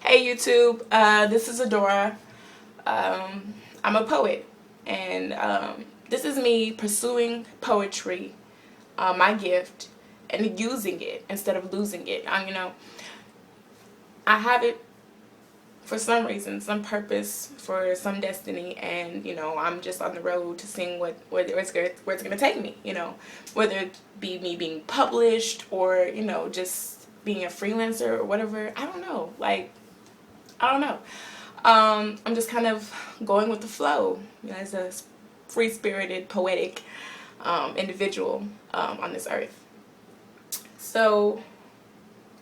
Hey YouTube, this is Adora. I'm a poet, and this is me pursuing poetry, my gift, and using it instead of losing it. I have it for some reason, some purpose, for some destiny, and I'm just on the road to seeing where it's gonna take me. Whether it be me being published or just being a freelancer or whatever. I don't know. I don't know. I'm just kind of going with the flow, as a free-spirited, poetic individual on this earth. So,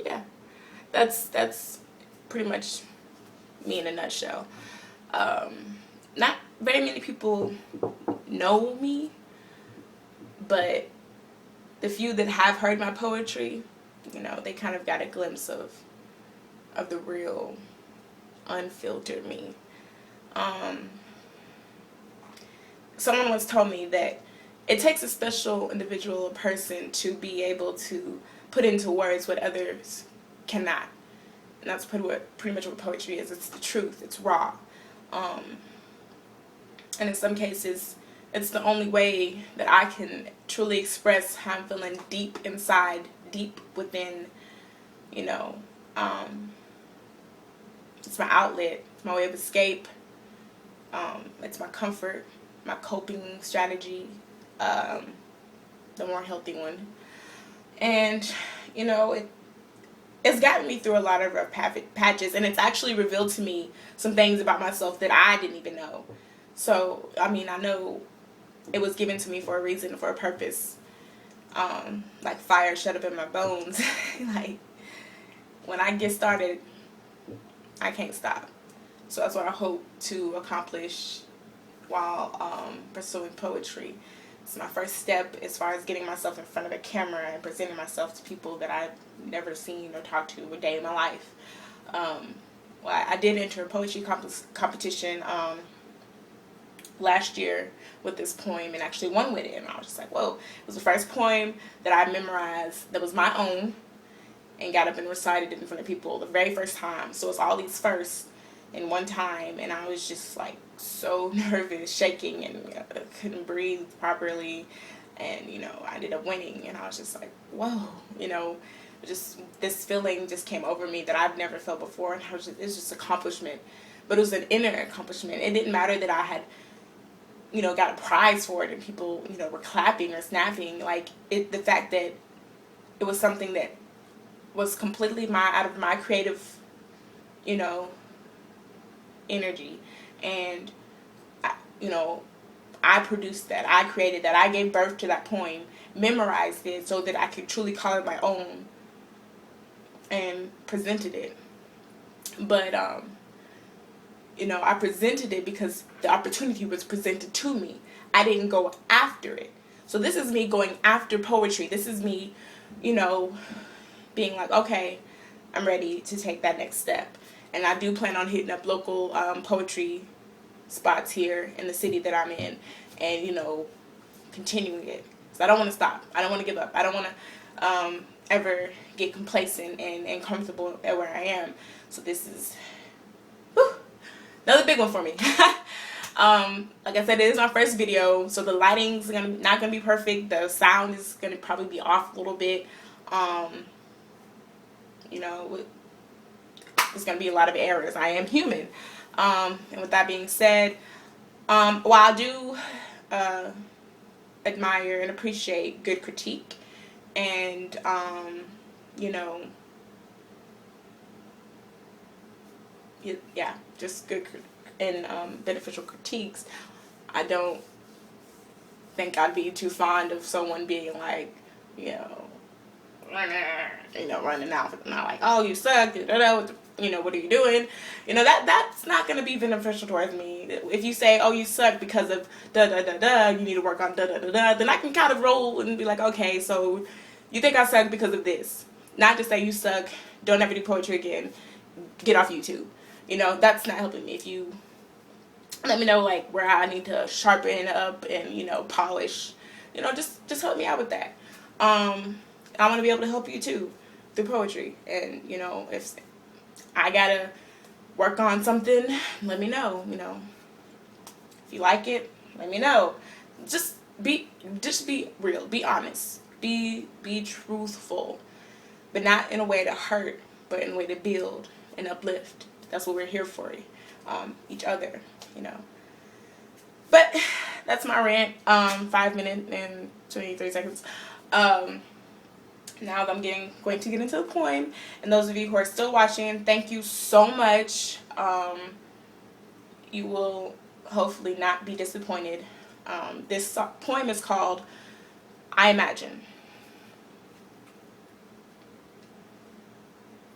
yeah, that's pretty much me in a nutshell. Not very many people know me, but the few that have heard my poetry, they kind of got a glimpse of the real, unfiltered me. Someone once told me that it takes a special individual person to be able to put into words what others cannot. And that's pretty much what poetry is. It's the truth. It's raw. And in some cases, it's the only way that I can truly express how I'm feeling deep inside, deep within, it's my outlet, it's my way of escape, it's my comfort, my coping strategy, the more healthy one. And, it's gotten me through a lot of rough patches, and it's actually revealed to me some things about myself that I didn't even know. So, I know it was given to me for a reason, for a purpose. Like fire shut up in my bones. Like, when I get started, I can't stop. So that's what I hope to accomplish while pursuing poetry. It's my first step as far as getting myself in front of a camera and presenting myself to people that I've never seen or talked to a day in my life. I did enter a poetry competition last year with this poem and actually won with it. And I was just like, whoa. It was the first poem that I memorized that was my own and got up and recited it in front of people the very first time. So it's all these firsts in one time, and I was just like so nervous, shaking, and couldn't breathe properly. And I ended up winning, and I was just like, whoa, just this feeling just came over me that I've never felt before, and it's just accomplishment. But it was an inner accomplishment. It didn't matter that I had got a prize for it and people were clapping or snapping. Like, the fact that it was something that was completely out of my creative energy, and I produced that, I created that, I gave birth to that poem, memorized it so that I could truly call it my own, and presented it. But I presented it because the opportunity was presented to me. I didn't go after it. So this is me going after poetry. This is me being like, okay, I'm ready to take that next step. And I do plan on hitting up local poetry spots here in the city that I'm in, and continuing it. So I don't want to stop. I don't want to give up. I don't want to ever get complacent and comfortable at where I am. So this is another big one for me. Like I said, it is my first video, so the lighting's not gonna be perfect. The sound is gonna probably be off a little bit. There's going to be a lot of errors. I am human. And with that being said, while I do admire and appreciate good critique and, just good and beneficial critiques, I don't think I'd be too fond of someone being like, running out, not like, oh, you suck, what are you doing? That's not going to be beneficial towards me. If you say, oh, you suck because of da-da-da-da, you need to work on da-da-da-da, then I can kind of roll and be like, okay, so you think I suck because of this. Not to say you suck, don't ever do poetry again, get off YouTube. That's not helping me. If you let me know, like, where I need to sharpen up and, polish, just help me out with that. I want to be able to help you too through poetry. And if I gotta work on something, let me know. If you like it, let me know. Just be real, be honest, be truthful, but not in a way to hurt, but in a way to build and uplift. That's what we're here for, each other, But that's my rant. 5 minutes and 23 seconds. Now that I'm going to get into the poem, and those of you who are still watching, thank you so much. You will hopefully not be disappointed. This poem is called I Imagine.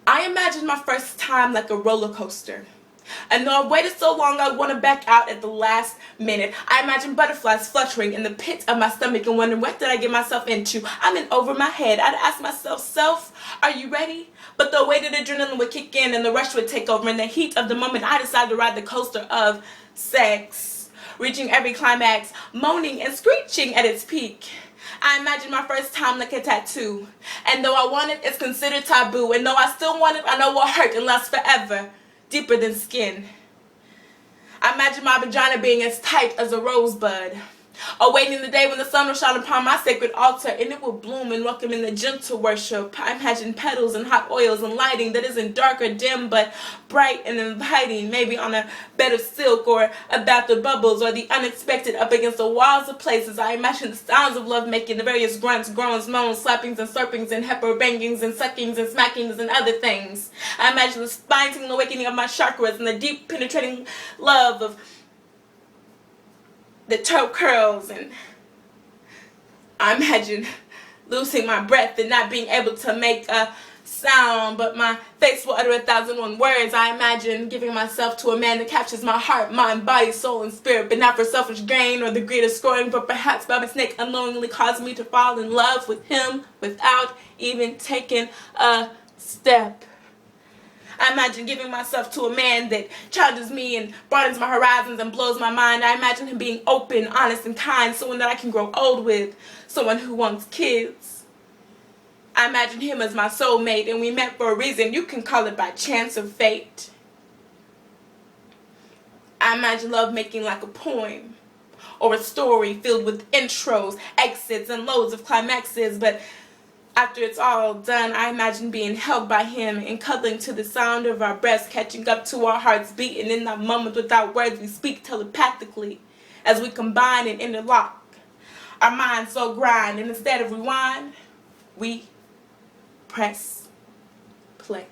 I imagine my first time like a roller coaster. I know I've waited so long I want to back out at the last minute. I imagine butterflies fluttering in the pit of my stomach and wondering what did I get myself into. I'm in over my head. I'd ask myself, self, are you ready? But the weight of the adrenaline would kick in and the rush would take over. In the heat of the moment, I decided to ride the coaster of sex, reaching every climax, moaning and screeching at its peak. I imagine my first time like a tattoo. And though I want it, it's considered taboo. And though I still want it, I know it will hurt and last forever, deeper than skin. I imagine my vagina being as tight as a rosebud, awaiting the day when the sun will shine upon my sacred altar and it will bloom and welcome in the gentle worship. I imagine petals and hot oils and lighting that isn't dark or dim but bright and inviting, maybe on a bed of silk or a bath of bubbles or the unexpected up against the walls of places. I imagine the sounds of love making, the various grunts, groans, moans, slappings and slurpings and heifer bangings and suckings and smackings and other things. I imagine the spine-tingling awakening of my chakras and the deep penetrating love of the toe curls, and I imagine losing my breath and not being able to make a sound, but my face will utter 1,001 words. I imagine giving myself to a man that captures my heart, mind, body, soul, and spirit, but not for selfish gain or the greed of scoring, but perhaps by mistake unknowingly causing me to fall in love with him without even taking a step. I imagine giving myself to a man that challenges me and broadens my horizons and blows my mind. I imagine him being open, honest, and kind, someone that I can grow old with, someone who wants kids. I imagine him as my soulmate, and we met for a reason. You can call it by chance or fate. I imagine love making like a poem or a story filled with intros, exits, and loads of climaxes, but after it's all done, I imagine being held by him and cuddling to the sound of our breaths, catching up to our hearts beating in that moment without words we speak telepathically as we combine and interlock. Our minds so grind, and instead of rewind, we press play.